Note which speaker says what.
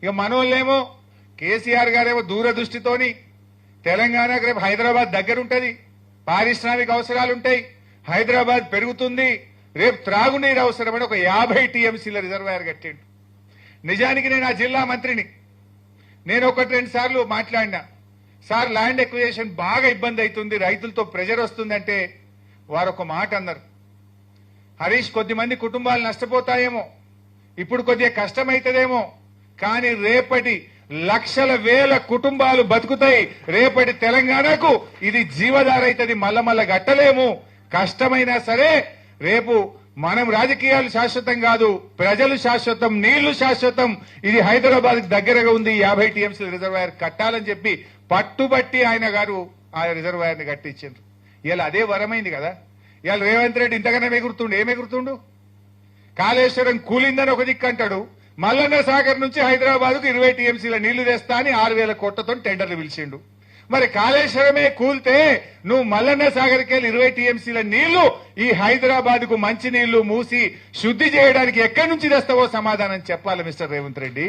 Speaker 1: ఇక మనోళ్ళేమో కేసీఆర్ గారేమో దూరదృష్టితోని తెలంగాణకు రేపు హైదరాబాద్ దగ్గరుంటది, పారిశ్రామిక అవసరాలుంటాయి, హైదరాబాద్ పెరుగుతుంది, రేపు త్రాగునీరు అవసరమని ఒక 50 టీఎంసీల రిజర్వాయర్ కట్టిండు. నిజానికి నేను ఆ జిల్లా మంత్రిని, నేను 1-2 సార్లు మాట్లాడినా, సార్ ల్యాండ్ ఎక్విజిషన్ బాగా ఇబ్బంది అవుతుంది, రైతులతో ప్రెజర్ వస్తుందంటే వారు ఒక మాట అన్నారు, హరీష్ కొద్దిమంది కుటుంబాలు నష్టపోతాయేమో, ఇప్పుడు కొద్దిగా కష్టమైతుందేమో, కానీ రేపటి లక్షల వేల కుటుంబాలు బతుకుతాయి, రేపటి తెలంగాణకు ఇది జీవధార అవుతుంది, మల్ల గట్టలేము, కష్టమైనా సరే రేపు మనం రాజకీయాలు శాశ్వతం కాదు, ప్రజలు శాశ్వతం, నీళ్లు శాశ్వతం, ఇది హైదరాబాద్ దగ్గరగా ఉంది, 50 టీఎంసీ రిజర్వాయర్ కట్టాలని చెప్పి పట్టుబట్టి ఆయన గారు ఆ రిజర్వాయర్ ని కట్టించారు. ఇవాళ అదే వరమైంది కదా. ఇవాళ రేవంత్ రెడ్డి ఇంతగానే ఏమెగురుతుండు, కాళేశ్వరం కూలిందని ఒక దిక్కు అంటాడు, మల్లన్న సాగర్ నుంచి హైదరాబాద్ కు 20 టీఎంసీల నీళ్లు తెస్తా అని 6,000 కోట్లతో టెండర్లు పిలిచిండు. మరి కాళేశ్వరమే కూల్తే నువ్వు మల్లన్న సాగర్కి వెళ్ళి 20 టీఎంసీల నీళ్లు ఈ హైదరాబాద్ కు మంచి నీళ్లు మూసి శుద్ధి చేయడానికి ఎక్కడి నుంచి తెస్తావో సమాధానం చెప్పాలి మిస్టర్ రేవంత్ రెడ్డి.